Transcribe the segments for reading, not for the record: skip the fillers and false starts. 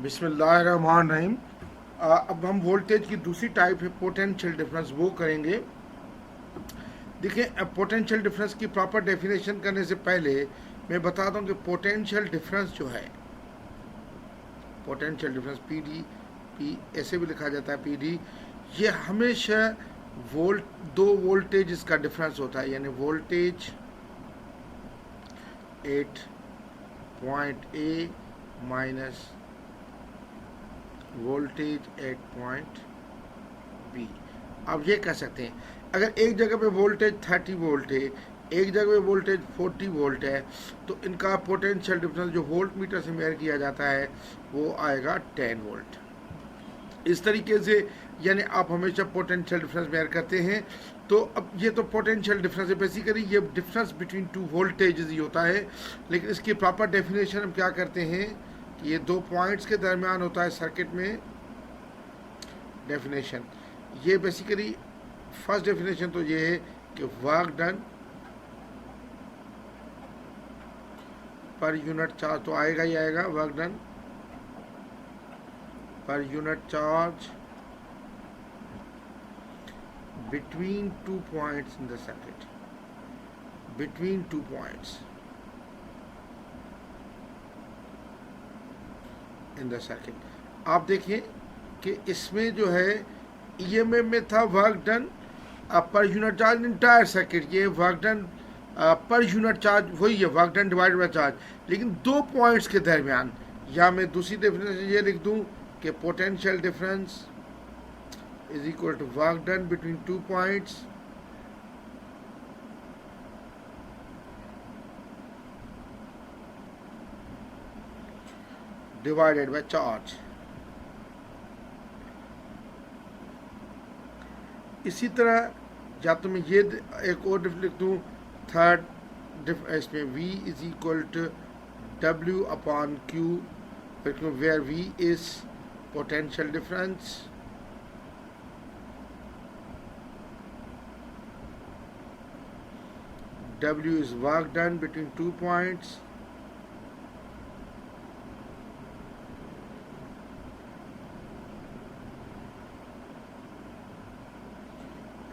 बिस्मिल्लाहिर्रहमानिर्रहीम। अब हम वोल्टेज की दूसरी टाइप है पोटेंशियल डिफरेंस, वो करेंगे। देखिए, पोटेंशियल डिफरेंस की प्रॉपर डेफिनेशन करने से पहले मैं बता दूं कि पोटेंशियल डिफरेंस जो है, पोटेंशियल डिफरेंस पी ऐसे भी लिखा जाता है पीडी, ये हमेशा दो वोल्टेज का डिफरेंस होता है। यानी voltage at point A minus voltage at point B. अब ये कह सकते हैं अगर एक जगह पे वोल्टेज 30 वोल्ट है, एक जगह पे वोल्टेज 40 वोल्ट है, तो इनका पोटेंशियल डिफरेंस जो वोल्ट मीटर से मेजर किया जाता है वो आएगा 10 वोल्ट। इस तरीके से यानी आप हमेशा पोटेंशियल डिफरेंस मेजर करते हैं। तो अब ये तो पोटेंशियल डिफरेंस है, बेसिकली ये डिफरेंस बिटवीन टू वोल्टेजेस ही होता है। लेकिन इसकी प्रॉपर डेफिनेशन हम क्या करते हैं कि ये दो पॉइंट्स के दरमियान होता है सर्किट में। डेफिनेशन ये बेसिकली फर्स्ट डेफिनेशन तो ये है कि work done per unit charge, तो आएगा ही आएगा work done per unit charge between 2 points in the circuit, between 2 points in the circuit। आप देखिए कि इसमें जो है ईएमएफ में था work done per unit charge entire circuit, ये work done per unit charge वही है, work done divided by charge, लेकिन दो पॉइंट्स के दरमियान। या मैं दूसरी डेफिनेशन ये लिख दूं कि potential difference is equal to work done between 2 points divided by charge। इसी तरह या तो मैं ये एक और लिख दूं, थर्ड इसमें V is equal to W upon Q, where V is potential difference W is work done between 2 points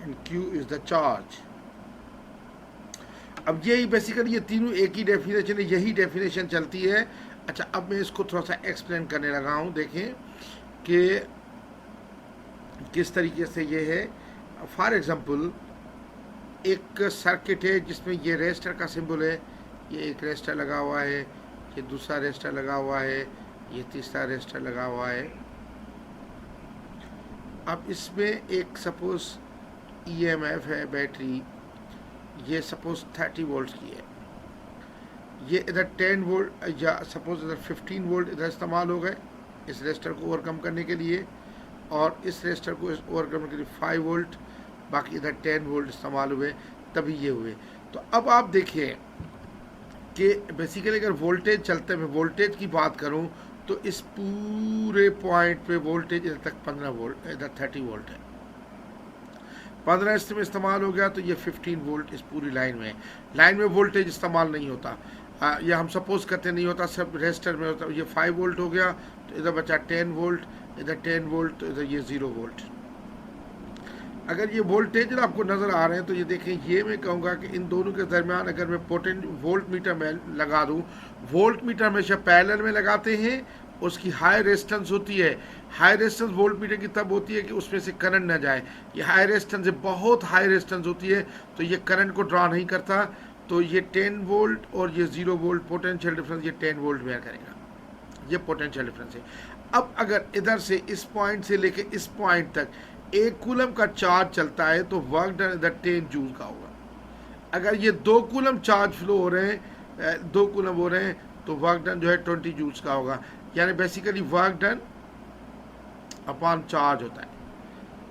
and Q is the charge। अब यही बेसिकली ये तीनों एक ही डेफिनेशन है, यही डेफिनेशन चलती है। अच्छा, अब मैं इसको थोड़ा सा एक्सप्लेन करने लगा हूँ। देखें कि किस तरीके से ये है। फॉर एग्जांपल एक सर्किट है जिसमें ये रेजिस्टर का सिंबल है, ये एक रेजिस्टर लगा हुआ है, ये दूसरा रेजिस्टर लगा हुआ है, ये तीसरा रेजिस्टर लगा हुआ है। अब इसमें एक सपोज ईएमएफ है बैटरी, ये सपोज 30 वोल्ट की है, ये इधर 10 वोल्ट या सपोज इधर 15 वोल्ट इधर इस्तेमाल हो गए इस रेजिस्टर को ओवरकम करने के लिए, और इस रेजिस्टर को ओवरकम करने के लिए 5 वोल्ट, बाकी इधर 10 वोल्ट इस्तेमाल हुए, तभी ये हुए। तो अब आप देखिए कि बेसिकली अगर वोल्टेज चलते हैं, मैं वोल्टेज की बात करूं तो इस पूरे पॉइंट पे वोल्टेज इधर तक 15 वोल्ट, इधर 30 वोल्ट है, 15 इसमें इस्तेमाल हो गया तो ये 15 वोल्ट इस पूरी लाइन में। लाइन में वोल्टेज इस्तेमाल नहीं होता, या हम सपोज करते नहीं होता, सब रेजिस्टर में होता। ये 5 वोल्ट हो गया तो इधर बचा 10 वोल्ट, इधर 10 वोल्ट, तो इधर ये 0 वोल्ट। अगर ये वोल्टेज आपको नज़र आ रहे हैं तो ये देखें, ये मैं कहूँगा कि इन दोनों के दरमियान अगर मैं वोल्ट मीटर में लगा दूँ, वोल्ट मीटर हमेशा पैरेलल में लगाते हैं, उसकी हाई रेजिस्टेंस होती है। हाई रेजिस्टेंस वोल्ट मीटर की तब होती है कि उसमें से करंट ना जाए। ये हाई रेजिस्टेंस है, बहुत हाई रेजिस्टेंस होती है, तो ये करंट को ड्रा नहीं करता। तो ये 10 वोल्ट और ये 0 वोल्ट पोटेंशियल डिफरेंस, ये 10 वोल्ट में करेगा, ये पोटेंशियल डिफरेंस है। अब अगर इधर से इस पॉइंट से लेके इस पॉइंट तक 1 कूलम का चार्ज चलता है तो वर्क डन इधर 10 जूल का होगा। अगर ये 2 कूलम चार्ज फ्लो हो रहे हैं, 2 कूलम हो रहे हैं, तो वर्क डन जो है 20 जूल्स का होगा। यानी basically work done upon charge होता है,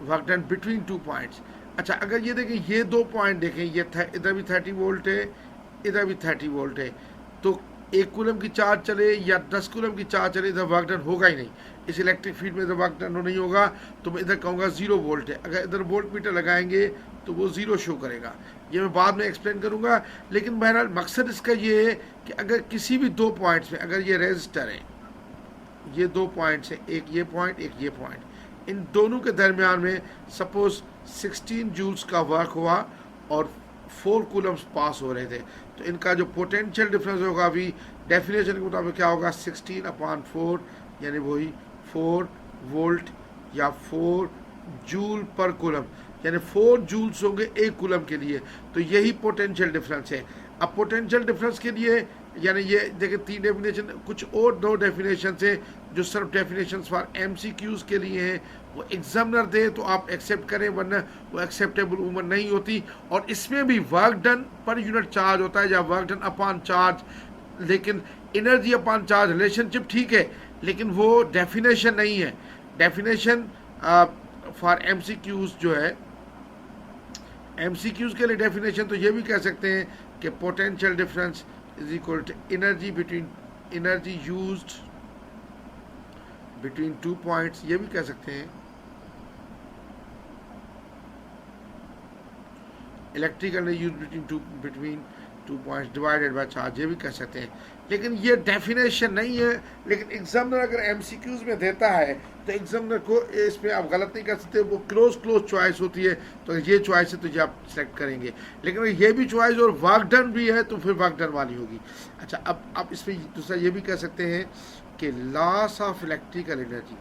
वर्क डन बिटवीन 2 पॉइंट्स। अच्छा, अगर ये देखें, ये 2 पॉइंट देखें, ये इधर भी 30 वोल्ट है, इधर भी 30 वोल्ट है, तो 1 कूलम की चार्ज चले या 10 कूलम की चार्ज चले, इधर वर्क डन होगा ही नहीं। इस इलेक्ट्रिक फील्ड में इधर वर्क डन नहीं होगा, तो मैं इधर कहूँगा 0 वोल्ट है। अगर इधर वोल्ट मीटर लगाएंगे तो वो 0 शो करेगा। ये मैं बाद में एक्सप्लेन करूँगा, लेकिन बहरहाल मकसद इसका ये है कि अगर किसी भी 2 पॉइंट्स में अगर ये रेजिस्टर है, ये 2 पॉइंट्स हैं, एक ये पॉइंट एक ये पॉइंट, इन दोनों के दरमियान में सपोज 16 जूल्स का वर्क हुआ और 4 कूलम्स पास हो रहे थे, तो इनका जो पोटेंशियल डिफरेंस होगा अभी डेफिनेशन के मुताबिक क्या होगा, 16/4 यानी वही 4 वोल्ट या 4 जूल पर कूलम, यानी 4 जूल्स होंगे एक कूलम के लिए। तो यही पोटेंशियल डिफरेंस है। अब पोटेंशियल डिफरेंस के लिए यानी ये देखिए 3 डेफिनेशन, कुछ और 2 डेफिनेशन है जो सिर्फ डेफिनेशन फॉर MCQs के लिए हैं, वो एग्जामिनर दे तो आप एक्सेप्ट करें, वरना वो एक्सेप्टेबल उम्र नहीं होती। और इसमें भी work done per unit charge होता है या वर्क डन अपॉन चार्ज, लेकिन एनर्जी अपॉन चार्ज रिलेशनशिप ठीक है, लेकिन वो डेफिनेशन नहीं है। डेफिनेशन फॉर MCQs जो है, MCQs के लिए डेफिनेशन तो ये भी कह सकते हैं कि potential difference is equal to energy between energy used between 2 points, ये भी कह सकते हैं। Electrical use between 2 points divided by charge, ये भी कह सकते हैं, लेकिन ये डेफिनेशन नहीं है। लेकिन एग्जामिनर अगर MCQs में देता है तो एग्जामिनर को इसमें आप गलत नहीं कर सकते, वो क्लोज चॉइस होती है, तो ये चॉइस है तो ये आप सेलेक्ट करेंगे। लेकिन अगर ये भी चॉइस और वर्क डन भी है तो फिर वर्क डन वाली होगी। अच्छा, अब आप इसमें दूसरा ये भी कह सकते हैं कि loss of electrical energy,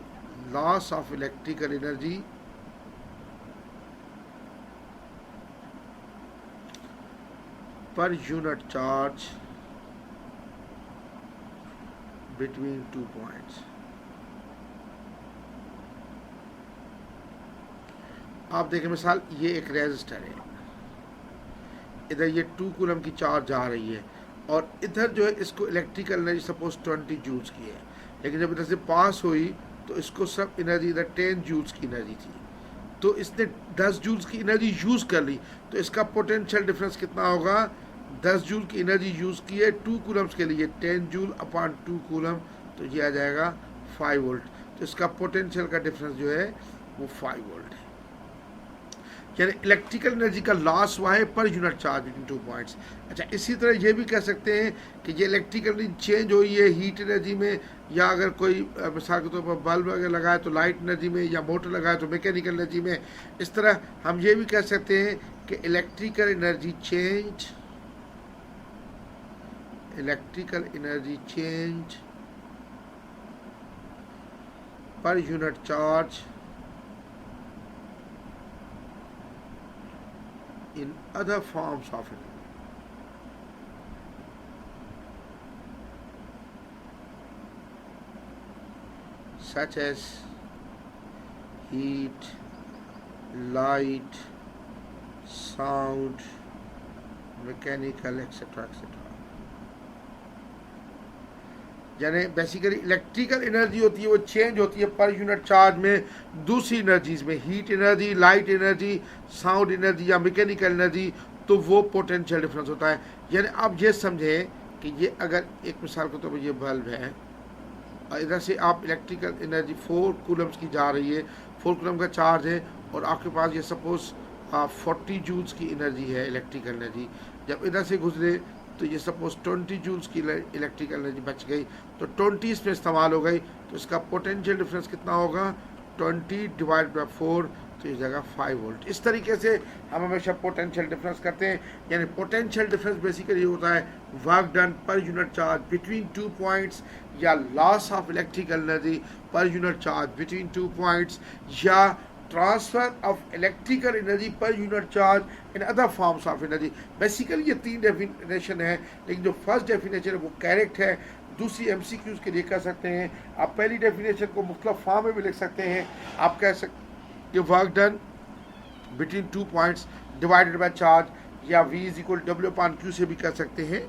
loss of electrical energy per unit charge between 2 points. आप देखें मिसाल, ये एक रेजिस्टर है, इधर ये 2 कूलम की चार्ज जा रही है और इधर जो है इसको इलेक्ट्रिकल एनर्जी सपोज 20 जूल्स की है, लेकिन जब इधर से पास हुई तो इसको सब एनर्जी इधर 10 जूल्स की एनर्जी थी, तो इसने 10 जूल्स की एनर्जी यूज़ कर ली, तो इसका पोटेंशियल डिफरेंस कितना होगा, 10 जूल की एनर्जी यूज़ की है 2 कूलम्स के लिए, 10 जूल अपॉन 2 कूलम, तो ये आ जाएगा 5 वोल्ट। तो इसका पोटेंशियल का डिफरेंस जो है वो 5 वोल्ट है। यानी इलेक्ट्रिकल एनर्जी का लॉस हुआ है पर यूनिट चार्ज बिटवीन 2 पॉइंट्स। अच्छा, इसी तरह ये भी कह सकते हैं कि ये इलेक्ट्रिकल एनर्जी चेंज हुई है हीट एनर्जी में, या अगर कोई मिसाल के तौर पर बल्ब वगैरह लगाए तो लाइट एनर्जी में, या मोटर लगाए तो मैकेनिकल एनर्जी में। इस तरह हम ये भी कह सकते हैं कि electrical energy change, electrical energy change पर unit charge in other forms of energy, such as heat, light, sound, mechanical, etc. etc. यानी बेसिकली इलेक्ट्रिकल एनर्जी होती है वो चेंज होती है पर यूनिट चार्ज में दूसरी एनर्जीज में, heat energy, light energy, sound energy या मैकेनिकल एनर्जी, तो वो पोटेंशियल डिफरेंस होता है। यानी आप ये समझें कि ये अगर एक मिसाल के तौर पर ये बल्ब है और इधर से आप इलेक्ट्रिकल एनर्जी 4 कूलम्स की जा रही है, 4 कूलम का चार्ज है और आपके पास ये सपोज 40 जूल्स की एनर्जी है इलेक्ट्रिकल एनर्जी, जब इधर से गुजरे तो ये सपोज 20 जूल्स की इलेक्ट्रिकल एनर्जी बच गई, तो 20 इसमें इस्तेमाल हो गई, तो इसका पोटेंशियल डिफरेंस कितना होगा, 20 डिवाइड बाई 4, तो इस जगह 5 वोल्ट। इस तरीके से हम हमेशा पोटेंशियल डिफरेंस करते हैं। यानी पोटेंशियल डिफरेंस बेसिकली होता है work done per unit charge between 2 points, या loss of electrical energy per unit charge between 2 points, या transfer of electrical energy per unit charge in other forms of energy. Basically ये 3 definition है, लेकिन जो first definition है वो correct है। दूसरी MCQs के लिए कह सकते हैं, आप पहली डेफिनेशन को मुख्तलिफ फॉर्म में भी लिख सकते हैं। आप कह सकते कि work done between 2 points divided by charge, या V = W/Q से भी कर सकते हैं।